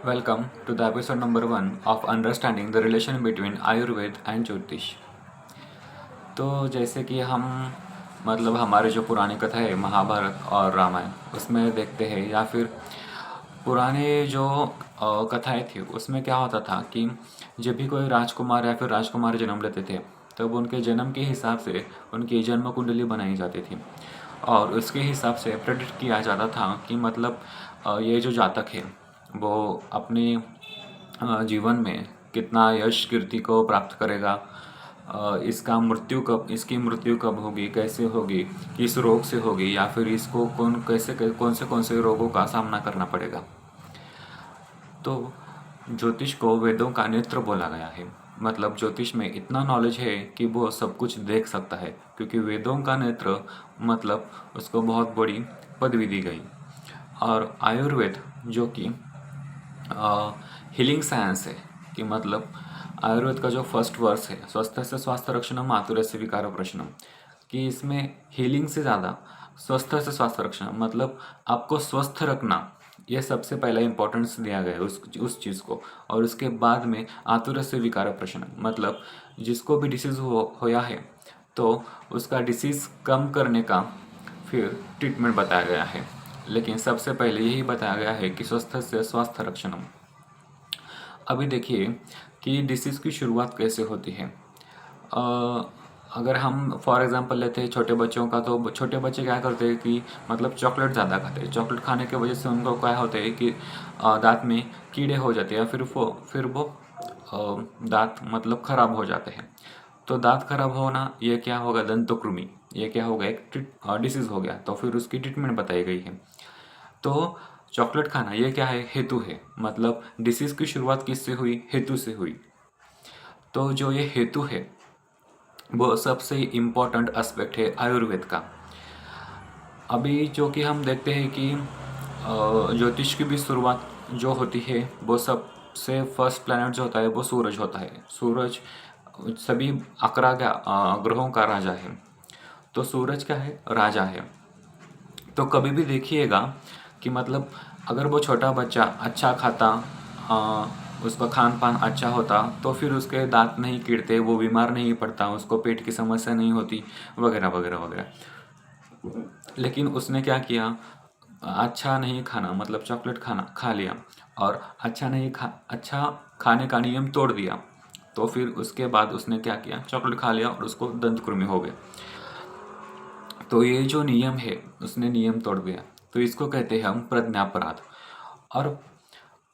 Welcome to the episode number 1 of Understanding the Relation Between Ayurveda and Jyotish। तो जैसे कि हम हमारे जो पुरानी कथा है महाभारत और रामायण उसमें देखते हैं या फिर पुराने जो कथाएं थी उसमें क्या होता था कि जब भी कोई राजकुमार या फिर राजकुमारी जन्म लेते थे तब उनके जन्म के हिसाब से उनकी जन्म कुंडली बनाई जाती थी और उसके हिसाब से प्रेडिक्ट किया जाता था कि ये जो जातक है वो अपने जीवन में कितना यश कीर्ति को प्राप्त करेगा, इसकी मृत्यु कब होगी, कैसे होगी, किस रोग से होगी या फिर इसको कौन से रोगों का सामना करना पड़ेगा। तो ज्योतिष को वेदों का नेत्र बोला गया है। मतलब ज्योतिष में इतना नॉलेज है कि वो सब कुछ देख सकता है, क्योंकि वेदों का नेत्र मतलब उसको बहुत बड़ी पदवी दी गई। और आयुर्वेद जो कि हीलिंग साइंस है, कि आयुर्वेद का जो फर्स्ट वर्स है स्वस्थ से स्वास्थ्य रक्षणम आतुरस्य विकार प्रश्नम, कि इसमें हीलिंग से ज़्यादा स्वस्थ से स्वास्थ्य रक्षण आपको स्वस्थ रखना, ये सबसे पहला इंपॉर्टेंस दिया गया है उस चीज़ को। और उसके बाद में आतुरस्य विकार प्रश्न जिसको भी डिसीज़ होया है तो उसका डिसीज़ कम करने का फिर ट्रीटमेंट बताया गया है। लेकिन सबसे पहले यही बताया गया है कि स्वस्थ से स्वास्थ्य रक्षणम। अभी देखिए कि डिसीज़ की शुरुआत कैसे होती है। अगर हम फॉर एग्जांपल लेते हैं छोटे बच्चों का, तो छोटे बच्चे क्या करते हैं कि चॉकलेट ज़्यादा खाते हैं। चॉकलेट खाने की वजह से उनको क्या होता है कि दांत में कीड़े हो जाते हैं या फिर वो दांत खराब हो जाते हैं। तो दांत खराब होना ये क्या होगा, दंतकृमि, ये क्या होगा, एक डिसीज़ हो गया। तो फिर उसकी ट्रीटमेंट बताई गई है। तो चॉकलेट खाना ये क्या है, हेतु है। डिसीज़ की शुरुआत किससे हुई, हेतु से हुई। तो जो ये हेतु है वो सबसे इम्पोर्टेंट एस्पेक्ट है आयुर्वेद का। अभी जो कि हम देखते हैं कि ज्योतिष की भी शुरुआत जो होती है वो सबसे फर्स्ट प्लैनेट जो होता है वो सूरज होता है। सूरज सभी 11 ग्रहों का राजा है। तो सूरज क्या है, राजा है। तो कभी भी देखिएगा कि अगर वो छोटा बच्चा अच्छा खाता, उसका खान पान अच्छा होता, तो फिर उसके दांत नहीं कीड़ते, वो बीमार नहीं पड़ता, उसको पेट की समस्या नहीं होती, वगैरह वगैरह वगैरह। लेकिन उसने क्या किया, अच्छा नहीं खाना चॉकलेट खा लिया और अच्छा खाने का नियम तोड़ दिया। तो फिर उसके बाद उसने क्या किया, चॉकलेट खा लिया और उसको दंतकृमि हो गया। तो ये जो नियम है उसने नियम तोड़ दिया, तो इसको कहते हैं हम प्रज्ञापराध। और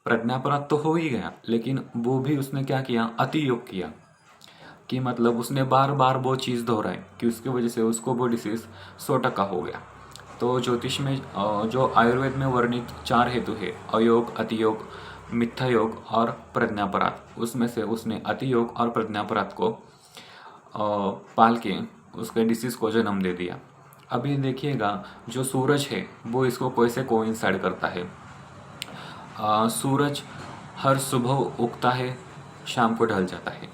प्रज्ञापराध तो हो ही गया, लेकिन वो भी उसने क्या किया, अति योग किया, कि उसने बार बार वो चीज़ दोहराई कि उसकी वजह से उसको वो डिसीज़ 100% हो गया। तो ज्योतिष में जो आयुर्वेद में वर्णित 4 हेतु है, अयोग, अतियोग, मिथ्या योग और प्रज्ञापराध, उसमें से उसने अति योग और प्रज्ञापराध को पाल के उसके डिसीज़ को जन्म दे दिया। अभी देखिएगा जो सूरज है वो इसको कैसे कोइंसाइड करता है। सूरज हर सुबह उगता है, शाम को ढल जाता है,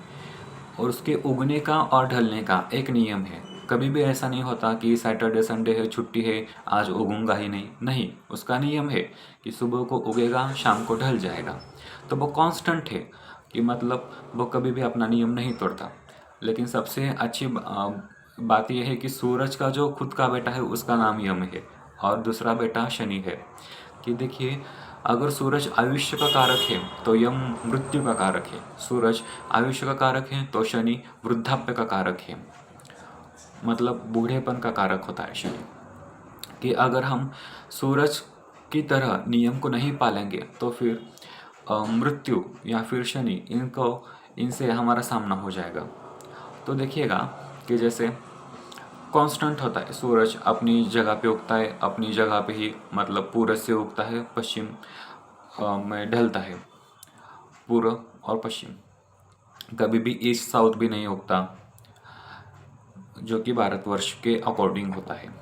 और उसके उगने का और ढलने का एक नियम है। कभी भी ऐसा नहीं होता कि सैटरडे संडे है, छुट्टी है, आज उगूंगा ही नहीं, उसका नियम है कि सुबह को उगेगा, शाम को ढल जाएगा। तो वो कांस्टेंट है कि वो कभी भी अपना नियम नहीं तोड़ता। लेकिन सबसे अच्छी बात यह है कि सूरज का जो खुद का बेटा है उसका नाम यम है और दूसरा बेटा शनि है। कि देखिए, अगर सूरज आयुष्य का कारक है तो यम मृत्यु का कारक है, सूरज आयुष्य का कारक है तो शनि वृद्धाप्य का कारक है, बूढ़ेपन का कारक होता है शनि। कि अगर हम सूरज की तरह नियम को नहीं पालेंगे तो फिर मृत्यु या फिर शनि इनसे हमारा सामना हो जाएगा। तो देखिएगा कि जैसे कांस्टेंट होता है, सूरज अपनी जगह पे उगता है, अपनी जगह पे ही पूरब से उगता है, पश्चिम में ढलता है, पूर्व और पश्चिम, कभी भी ईस्ट साउथ भी नहीं उगता, जो कि भारतवर्ष के अकॉर्डिंग होता है।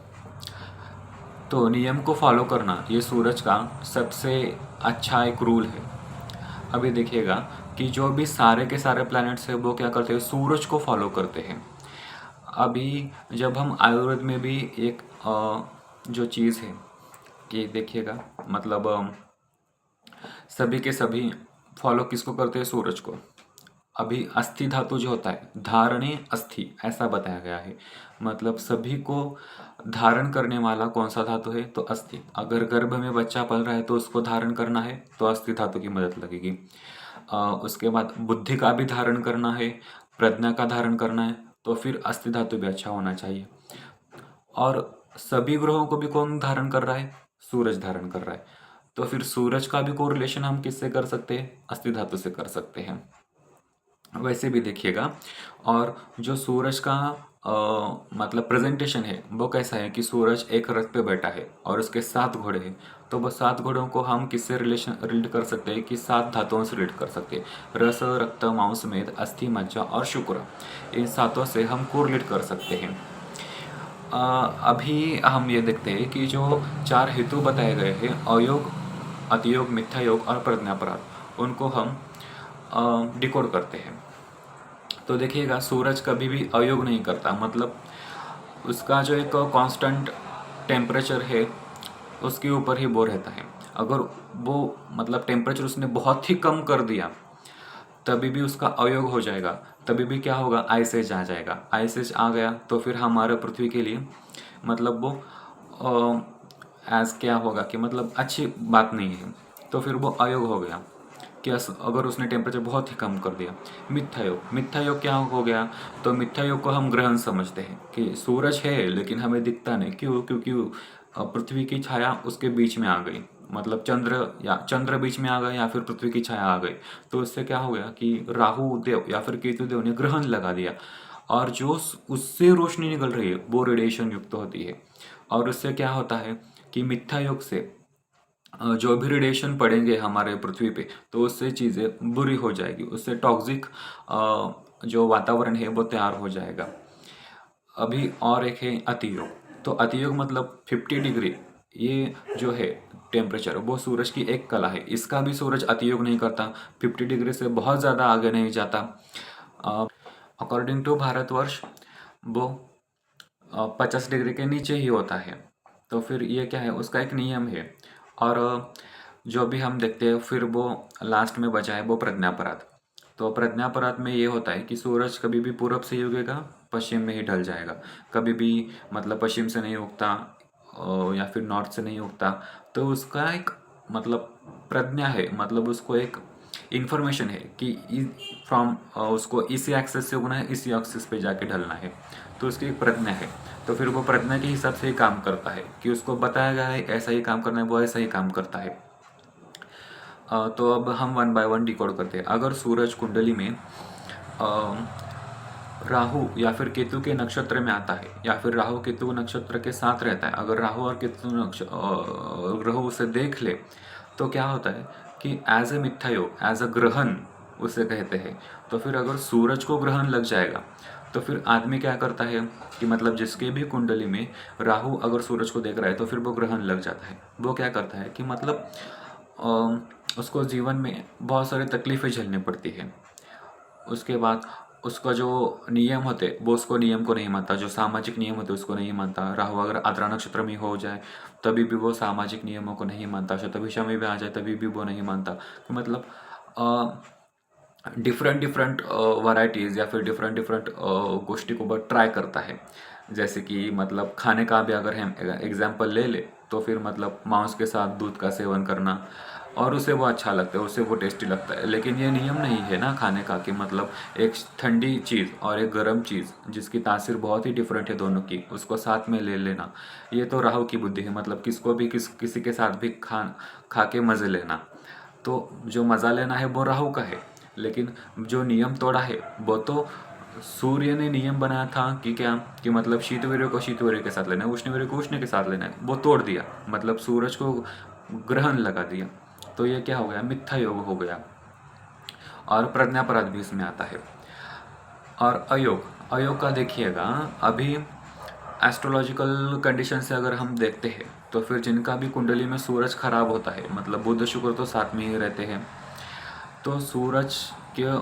तो नियम को फॉलो करना ये सूरज का सबसे अच्छा एक रूल है। अभी देखिएगा कि जो भी सारे के सारे प्लैनेट्स हैं वो क्या करते हैं, सूरज को फॉलो करते हैं। अभी जब हम आयुर्वेद में भी एक जो चीज़ है कि देखिएगा सभी के सभी फॉलो किसको करते हैं? सूरज को। अभी अस्थि धातु जो होता है, धारणे अस्थि, ऐसा बताया गया है। मतलब सभी को धारण करने वाला कौन सा धातु है? तो अस्थि। अगर गर्भ में बच्चा पल रहा है तो उसको धारण करना है तो अस्थि धातु की मदद लगेगी। उसके बाद बुद्धि का भी धारण करना है, प्रज्ञा का धारण करना है, तो फिर अस्थि धातु भी अच्छा होना चाहिए। और सभी ग्रहों को भी कौन धारण कर रहा है? सूरज धारण कर रहा है। तो फिर सूरज का भी कोरिलेशन हम किससे कर सकते हैं? अस्थि धातु से कर सकते हैं। वैसे भी देखिएगा। और जो सूरज का मतलब प्रेजेंटेशन है वो कैसा है कि सूरज एक रथ पे बैठा है और उसके 7 घोड़े हैं। तो वो 7 घोड़ों को हम किससे रिलेट कर सकते हैं? कि 7 धातुओं से रिलेट कर सकते हैं। रस, रक्त, मांस, मेद, अस्थि, मज्जा और शुक्र, इन सातों से हम कोरिलेट कर सकते हैं। अभी हम ये देखते हैं कि जो 4 हेतु बताए गए हैं, अयोग, अतियोग, मिथ्या योग और प्रज्ञापराध, उनको हम डिकोड करते हैं। तो देखिएगा, सूरज कभी भी अयोग नहीं करता। मतलब उसका जो एक कांस्टेंट टेम्परेचर है उसके ऊपर ही वो रहता है। अगर वो मतलब टेम्परेचर उसने बहुत ही कम कर दिया तभी भी उसका अयोग हो जाएगा। तभी भी क्या होगा? आइस एज आ जाएगा। आइस एज आ गया तो फिर हमारे पृथ्वी के लिए मतलब वो एज क्या होगा कि मतलब अच्छी बात नहीं है। तो फिर वो अयोग हो गया कि अगर उसने टेम्परेचर बहुत ही कम कर दिया। मिथ्या योग, मिथ्या योग क्या हो गया? तो मिथ्या योग को हम ग्रहण समझते हैं कि सूरज है लेकिन हमें दिखता नहीं। क्यों? क्योंकि पृथ्वी की छाया उसके बीच में आ गई। मतलब चंद्र बीच में आ गया या फिर पृथ्वी की छाया आ गई। तो इससे क्या हो गया कि राहु देव या फिर केतु देव ने ग्रहण लगा दिया। और जो उससे रोशनी निकल रही है वो रेडिएशन युक्त होती है। और उससे क्या होता है कि मिथ्या योग से जो भी रेडिएशन पड़ेंगे हमारे पृथ्वी पे तो उससे चीज़ें बुरी हो जाएगी। उससे टॉक्सिक जो वातावरण है वो तैयार हो जाएगा। अभी और एक है अतियोग। तो अतियोग मतलब 50 डिग्री, ये जो है टेम्परेचर, वो सूरज की एक कला है। इसका भी सूरज अतियोग नहीं करता, 50 डिग्री से बहुत ज़्यादा आगे नहीं जाता। अकॉर्डिंग टू भारतवर्ष वो 50 डिग्री के नीचे ही होता है। तो फिर ये क्या है? उसका एक नियम है। और जो भी हम देखते हैं फिर वो लास्ट में बचा है वो प्रज्ञापराध। तो प्रज्ञापराध में ये होता है कि सूरज कभी भी पूरब से ही उगेगा, पश्चिम में ही ढल जाएगा। कभी भी मतलब पश्चिम से नहीं उगता या फिर नॉर्थ से नहीं उगता। तो उसका एक मतलब प्रज्ञा है, मतलब उसको एक इन्फॉर्मेशन है कि फ्रॉम उसको इसी एक्सेस से उगना है, इसी एक्सेस पे जाके ढलना है। तो उसकी एक प्रज्ञा है। तो फिर वो प्रज्ञा के हिसाब से ही काम करता है कि उसको बताया गया है ऐसा ही काम करना है, वो ऐसा ही काम करता है। तो अब हम 1 बाय 1 डिकोड करते हैं। अगर सूरज कुंडली में राहु या फिर केतु के नक्षत्र में आता है या फिर राहु केतु नक्षत्र के साथ रहता है, अगर राहु और केतु ग्रह उसे देख ले तो क्या होता है कि एज ए मिथ्या योग, एज अ ग्रहण उसे कहते हैं। तो फिर अगर सूरज को ग्रहण लग जाएगा तो फिर आदमी क्या करता है कि मतलब जिसके भी कुंडली में राहु अगर सूरज को देख रहा है तो फिर वो ग्रहण लग जाता है। वो क्या करता है कि मतलब उसको जीवन में बहुत सारी तकलीफ़ें झेलनी पड़ती है। उसके बाद उसका जो नियम होते वो उसको नियम को नहीं मानता, जो सामाजिक नियम होते उसको नहीं मानता। राहु अगर आद्रा नक्षत्र में हो जाए तभी भी वो सामाजिक नियमों को नहीं मानता। शतभिषा में भी आ जाए तभी भी वो नहीं मानता। तो मतलब डिफरेंट डिफरेंट वैरायटीज़ या फिर डिफरेंट डिफरेंट गोष्ठी को बहुत ट्राई करता है। जैसे कि मतलब खाने का भी अगर हम एग्जाम्पल ले ले तो फिर मतलब मांस के साथ दूध का सेवन करना, और उसे वो अच्छा लगता है, उसे वो टेस्टी लगता है। लेकिन ये नियम नहीं है ना खाने का कि मतलब एक ठंडी चीज़ और एक गर्म चीज़ जिसकी तासीर बहुत ही डिफरेंट है दोनों की, उसको साथ में ले लेना, ये तो राहु की बुद्धि है। मतलब किसको भी किसी के साथ भी खा के मज़े लेना। तो जो मज़ा लेना है वो राहु का है। लेकिन जो नियम तोड़ा है वो तो सूर्य ने नियम बनाया था कि क्या कि मतलब शीतवीर्य को शीतवीर्य के साथ लेना है, उष्णवीर्य को उष्ण के साथ लेना है, वो तोड़ दिया। मतलब सूरज को ग्रहण लगा दिया। तो ये क्या हो गया? मिथ्या योग हो गया। और प्रज्ञापराध भी इसमें आता है। और अयोग, अयोग का देखिएगा, अभी एस्ट्रोलॉजिकल कंडीशन से अगर हम देखते हैं तो फिर जिनका भी कुंडली में सूरज खराब होता है, मतलब बुध शुक्र तो साथ में ही रहते हैं, तो सूरज के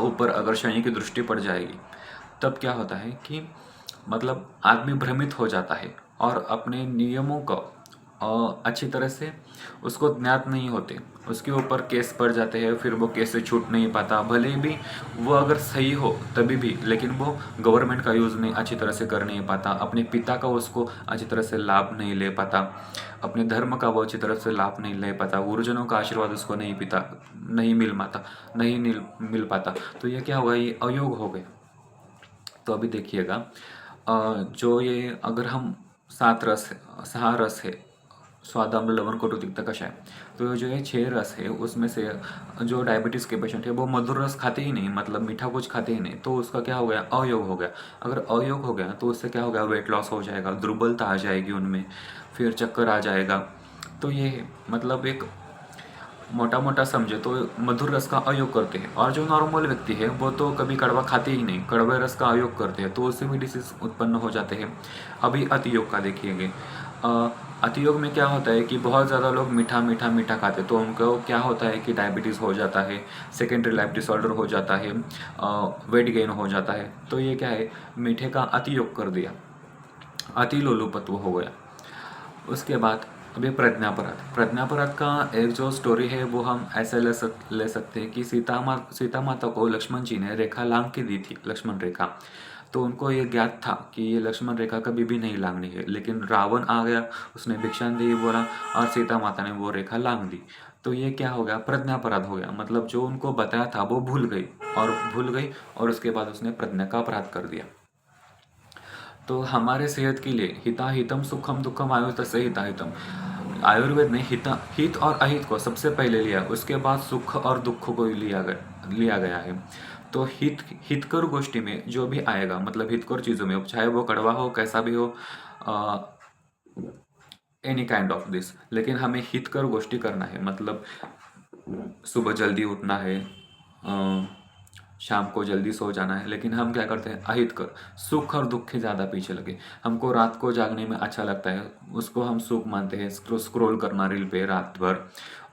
ऊपर अगर शनि की दृष्टि पड़ जाएगी तब क्या होता है कि मतलब आदमी भ्रमित हो जाता है और अपने नियमों का अच्छी तरह से उसको ज्ञात नहीं होते, उसके ऊपर केस पड़ जाते हैं, फिर वो केस से छूट नहीं पाता। भले भी वो अगर सही हो तभी भी, लेकिन वो गवर्नमेंट का यूज़ नहीं अच्छी तरह से कर नहीं पाता, अपने पिता का उसको अच्छी तरह से लाभ नहीं ले पाता, अपने धर्म का वो अच्छी तरह से लाभ नहीं ले पाता, गुरुजनों का आशीर्वाद उसको नहीं मिल पाता। तो ये क्या होगा, ये अयोग हो गए। तो अभी देखिएगा, जो ये अगर हम सात रस है, सहा रस है, स्वाद अम्ल लवण कटु तिक्त कषाय, तो ये जो ये 6 रस है उसमें से जो डायबिटीज़ के पेशेंट है वो मधुर रस खाते ही नहीं, मतलब मीठा कुछ खाते ही नहीं, तो उसका क्या हो गया, अयोग हो गया। अगर अयोग हो गया तो उससे क्या हो गया, वेट लॉस हो जाएगा, दुर्बलता आ जाएगी उनमें, फिर चक्कर आ जाएगा। तो ये मतलब एक मोटा मोटा समझे तो मधुर रस का अयोग करते हैं। और जो नॉर्मल व्यक्ति है वो तो कभी कड़वा खाते ही नहीं, कड़वे रस का अयोग करते हैं, तो उससे भी डिसीज उत्पन्न हो जाते हैं। अभी अतियोग का देखिएगा, अतियोग में क्या होता है कि बहुत ज़्यादा लोग मीठा मीठा मीठा खाते हैं, तो उनको क्या होता है कि डायबिटीज़ हो जाता है, सेकेंडरी लाइफ डिसऑर्डर हो जाता है, वेट गेन हो जाता है। तो ये क्या है, मीठे का अतियोग कर दिया, अति लोलुपत्व हो गया। उसके बाद अभी प्रज्ञापराध का एक जो स्टोरी है वो हम ऐसे ले सकते हैं कि सीता माता को लक्ष्मण जी ने रेखा लांग के दी थी, लक्ष्मण रेखा। तो उनको ये ज्ञात था कि ये लक्ष्मण रेखा कभी भी नहीं लांघनी है, लेकिन रावण आ गया, उसने भिक्षा दी बोला, और सीता माता ने वो रेखा लांघ दी। तो ये क्या हो गया, प्रज्ञापराध हो गया, मतलब जो उनको बताया था वो भूल गई और उसके बाद उसने प्रज्ञा का अपराध कर दिया। तो हमारे सेहत के लिए हिता हितम सुखम दुखम आयु तस्य हिता हितम, आयुर्वेद ने हित और अहित को सबसे पहले लिया, उसके बाद सुख और दुख को लिया गया है। तो हितकर गोष्ठी में जो भी आएगा, मतलब हितकर चीज़ों में, चाहे वो कड़वा हो कैसा भी हो, एनी काइंड ऑफ दिस, लेकिन हमें हितकर गोष्ठी करना है, मतलब सुबह जल्दी उठना है, शाम को जल्दी सो जाना है, लेकिन हम क्या करते हैं, अहित कर, सुख और दुख के ज़्यादा पीछे लगे। हमको रात को जागने में अच्छा लगता है, उसको हम सुख मानते हैं, स्क्रोल करना रील पे रात भर,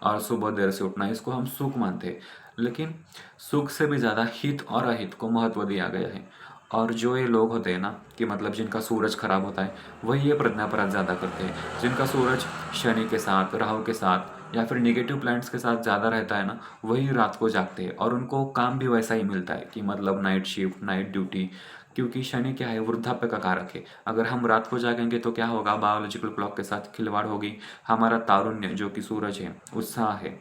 और सुबह देर से उठना, इसको हम सुख मानते हैं। लेकिन सुख से भी ज़्यादा हित और अहित को महत्व दिया गया है। और जो ये लोग होते हैं ना, कि मतलब जिनका सूरज खराब होता है, वही ये प्रज्ञापराध ज़्यादा करते हैं। जिनका सूरज शनि के साथ, राहु के साथ या फिर निगेटिव प्लैनेट्स के साथ ज़्यादा रहता है ना, वही रात को जागते हैं, और उनको काम भी वैसा ही मिलता है कि मतलब नाइट शिफ्ट, नाइट ड्यूटी। क्योंकि शनि क्या है, वृद्धाप्य का कारक है। अगर हम रात को जागेंगे तो क्या होगा, बायोलॉजिकल क्लॉक के साथ खिलवाड़ होगी, हमारा तारुण्य जो कि सूरज है, उत्साह है,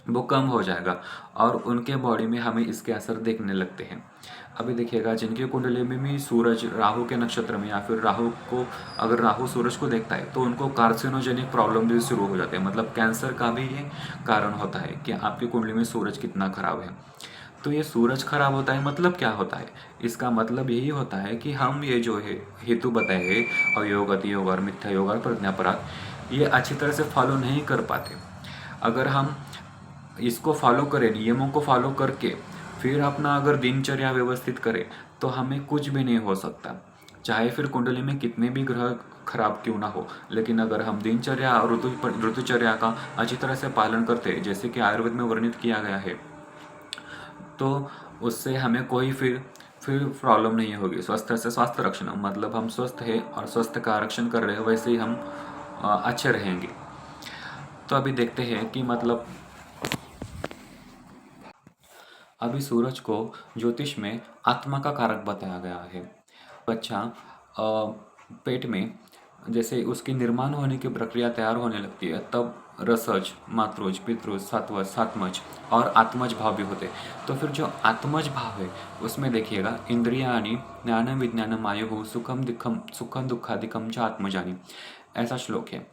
वो कम हो जाएगा, और उनके बॉडी में हमें इसके असर देखने लगते हैं। अभी देखिएगा, जिनकी कुंडली में भी सूरज राहु के नक्षत्र में, या फिर अगर राहु सूरज को देखता है तो उनको कार्सिनोजेनिक प्रॉब्लम भी शुरू हो जाते हैं, मतलब कैंसर का भी ये कारण होता है कि आपकी कुंडली में सूरज कितना खराब है। तो ये सूरज खराब होता है मतलब क्या होता है, इसका मतलब यही होता है कि हम ये जो है हेतु बताए हैं, अयोग, अतियोग और मिथ्या योग और प्रज्ञापराध, ये अच्छी तरह से फॉलो नहीं कर पाते। अगर हम इसको फॉलो करें, नियमों को फॉलो करके फिर अपना अगर दिनचर्या व्यवस्थित करें, तो हमें कुछ भी नहीं हो सकता, चाहे फिर कुंडली में कितने भी ग्रह खराब क्यों ना हो। लेकिन अगर हम दिनचर्या और ऋतुचर्या का अच्छी तरह से पालन करते हैं, जैसे कि आयुर्वेद में वर्णित किया गया है, तो उससे हमें कोई फिर प्रॉब्लम नहीं होगी। स्वस्थ से स्वास्थ्य रक्षण, मतलब हम स्वस्थ हैं और स्वस्थ का रक्षण कर रहे हैं, वैसे ही हम अच्छे रहेंगे। तो अभी देखते हैं कि मतलब अभी सूरज को ज्योतिष में आत्मा का कारक बताया गया है। बच्चा पेट में जैसे उसकी निर्माण होने की प्रक्रिया तैयार होने लगती है, तब रसज, मातृज, पितृज, सात्वज, सात्मज और आत्मज भाव भी होते हैं। तो फिर जो आत्मज भाव है उसमें देखिएगा, इंद्रियाणि ज्ञानम विज्ञानम आयुः सुखम दुखादिकम च आत्मजानी, ऐसा श्लोक है।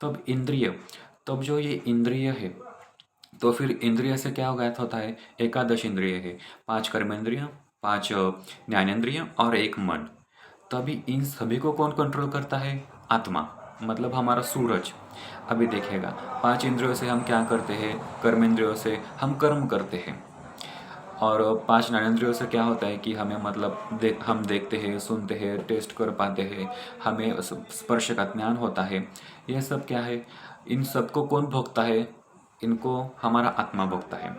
तब तब जो ये इंद्रिय है, तो फिर इंद्रिय से क्या ज्ञात होता है, एकादश इंद्रिय है, 5 कर्मेंद्रिय, 5 ज्ञानेंद्रिय और 1 मन। तभी इन सभी को कौन कंट्रोल करता है, आत्मा, मतलब हमारा सूरज। अभी देखिएगा, 5 इंद्रियों से हम क्या करते हैं, कर्मेंद्रियों से हम कर्म करते हैं, और 5 ज्ञानेंद्रियों से क्या होता है कि हमें मतलब हम देखते हैं, सुनते हैं, टेस्ट कर पाते हैं, हमें स्पर्श का ज्ञान होता है। यह सब क्या है, इन सबको कौन भोगता है, इनको हमारा आत्मा भोगता है।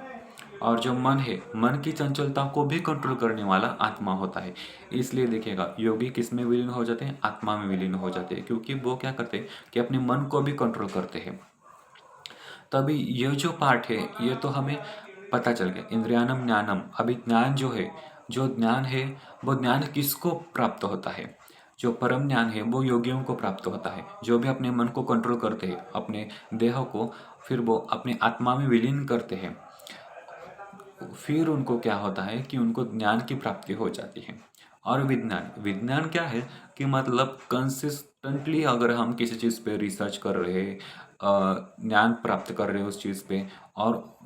और जो मन है, मन की चंचलता को भी कंट्रोल करने वाला आत्मा होता है। इसलिए देखिएगा, योगी किस में विलीन हो जाते हैं? आत्मा में विलीन हो जाते हैं, क्योंकि वो क्या करते हैं कि अपने मन को भी कंट्रोल करते हैं। तभी ये जो पार्ट है, ये तो हमें पता चल गया, इंद्रियानम ज्ञानम। अभी ज्ञान जो है, जो ज्ञान है, वो ज्ञान किसको प्राप्त होता है? जो परम ज्ञान है वो योगियों को प्राप्त होता है, जो भी अपने मन को कंट्रोल करते हैं, अपने देह को फिर वो अपने आत्मा में विलीन करते हैं, फिर उनको क्या होता है कि उनको ज्ञान की प्राप्ति हो जाती है। और विज्ञान, विज्ञान क्या है कि मतलब कंसिस्टेंटली अगर हम किसी चीज़ पे रिसर्च कर रहे हैं, ज्ञान प्राप्त कर रहे हैं उस चीज़ पे, और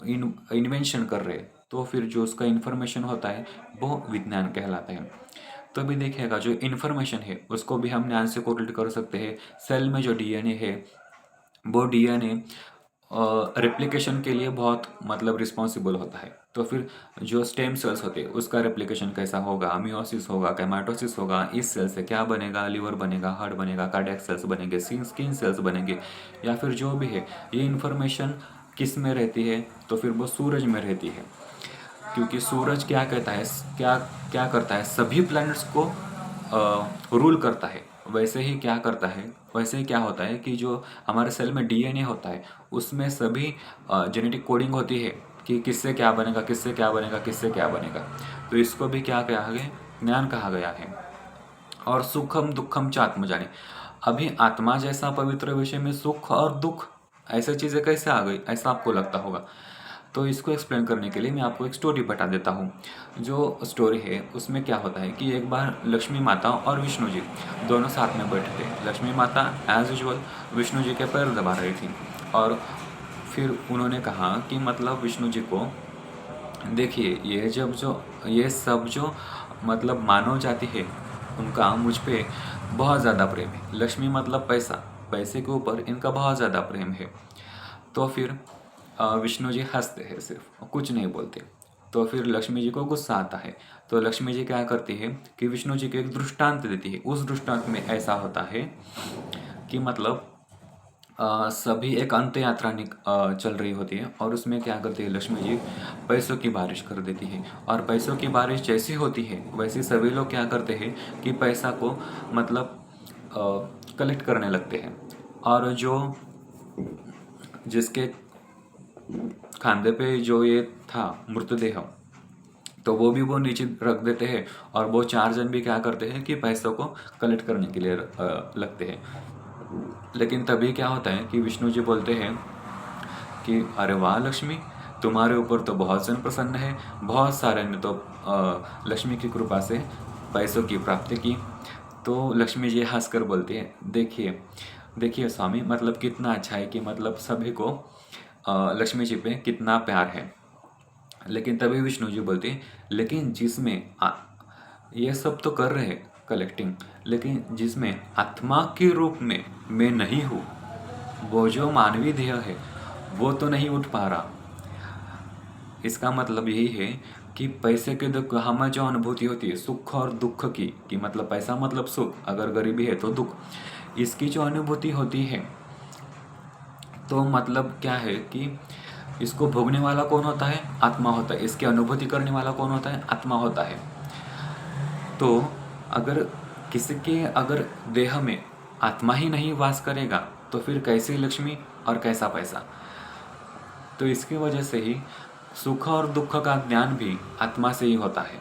इन्वेंशन कर रहे हैं, तो फिर जो उसका इन्फॉर्मेशन होता है वो विज्ञान कहलाता है। तो अभी देखिएगा, जो इन्फॉर्मेशन है उसको भी हम ज्ञान से कोरिलेट कर सकते हैं। सेल में जो डीएनए है, वो डीएनए रेप्लिकेशन के लिए बहुत मतलब रिस्पॉन्सिबल होता है। तो फिर जो स्टेम सेल्स होते हैं उसका रेप्लिकेशन कैसा होगा? मियोसिस होगा, कैमाटोसिस होगा। इस सेल से क्या बनेगा? लिवर बनेगा, हार्ट बनेगा, कार्डियक सेल्स बनेंगे, स्किन सेल्स बनेंगे, या फिर जो भी है, ये इन्फॉर्मेशन किस में रहती है? तो फिर वो सूरज में रहती है, क्योंकि सूरज क्या कहता है, क्या क्या करता है, सभी प्लैनेट्स को रूल करता है। वैसे ही क्या करता है, वैसे ही क्या होता है कि जो हमारे सेल में डीएनए होता है उसमें सभी जेनेटिक कोडिंग होती है कि किससे क्या बनेगा, किससे क्या बनेगा, किससे क्या बनेगा। तो इसको भी क्या कहा गया? ज्ञान कहा गया है। और सुखम दुखम च आत्मजानी। अभी आत्मा जैसा पवित्र विषय में सुख और दुख ऐसे चीज़ें कैसे आ गई, ऐसा आपको लगता होगा। तो इसको एक्सप्लेन करने के लिए मैं आपको एक स्टोरी बता देता हूँ। जो स्टोरी है उसमें क्या होता है कि एक बार लक्ष्मी माता और विष्णु जी दोनों साथ में बैठे थे। लक्ष्मी माता एज यूजुअल विष्णु जी के पैर दबा रही थी, और फिर उन्होंने कहा कि मतलब विष्णु जी को, देखिए ये सब जो मतलब मानव जाति है उनका मुझ पे बहुत ज़्यादा प्रेम है। लक्ष्मी मतलब पैसा, पैसे के ऊपर इनका बहुत ज़्यादा प्रेम है। तो फिर विष्णु जी हंसते हैं, सिर्फ कुछ नहीं बोलते। तो फिर लक्ष्मी जी को गुस्सा आता है। तो लक्ष्मी जी क्या करती है कि विष्णु जी को एक दृष्टांत देती है। उस दृष्टांत में ऐसा होता है कि मतलब सभी एक अंत यात्रा चल रही होती है, और उसमें क्या करती है लक्ष्मी जी, पैसों की बारिश कर देती है। और पैसों की बारिश जैसी होती है वैसे सभी लोग क्या करते हैं कि पैसा को मतलब कलेक्ट करने लगते हैं, और जो जिसके खांदे पे जो ये था मृतदेह, तो वो नीचे रख देते हैं, और वो 4 जन भी क्या करते हैं कि पैसों को कलेक्ट करने के लिए लगते हैं। लेकिन तभी क्या होता है कि विष्णु जी बोलते हैं कि अरे वाह लक्ष्मी, तुम्हारे ऊपर तो बहुत जन प्रसन्न है, बहुत सारे ने तो लक्ष्मी की कृपा से पैसों की प्राप्ति की। तो लक्ष्मी जी हंसकर बोलती है, देखिए देखिए स्वामी, मतलब कितना अच्छा है कि मतलब सभी को लक्ष्मी जी पे कितना प्यार है। लेकिन तभी विष्णु जी बोलते हैं, लेकिन जिसमें ये सब तो कर रहे हैं कलेक्टिंग, लेकिन जिसमें आत्मा के रूप में मैं नहीं हूँ, वो जो मानवीय देह है वो तो नहीं उठ पा रहा। इसका मतलब यही है कि पैसे के दुख हमें जो अनुभूति होती है सुख और दुख की, कि मतलब पैसा मतलब सुख, अगर गरीबी है तो दुख, इसकी जो अनुभूति होती है, तो मतलब क्या है कि इसको भोगने वाला कौन होता है? आत्मा होता है। इसकी अनुभूति करने वाला कौन होता है? आत्मा होता है। तो अगर किसी के अगर देह में आत्मा ही नहीं वास करेगा तो फिर कैसी लक्ष्मी और कैसा पैसा? तो इसकी वजह से ही सुख और दुख का ज्ञान भी आत्मा से ही होता है।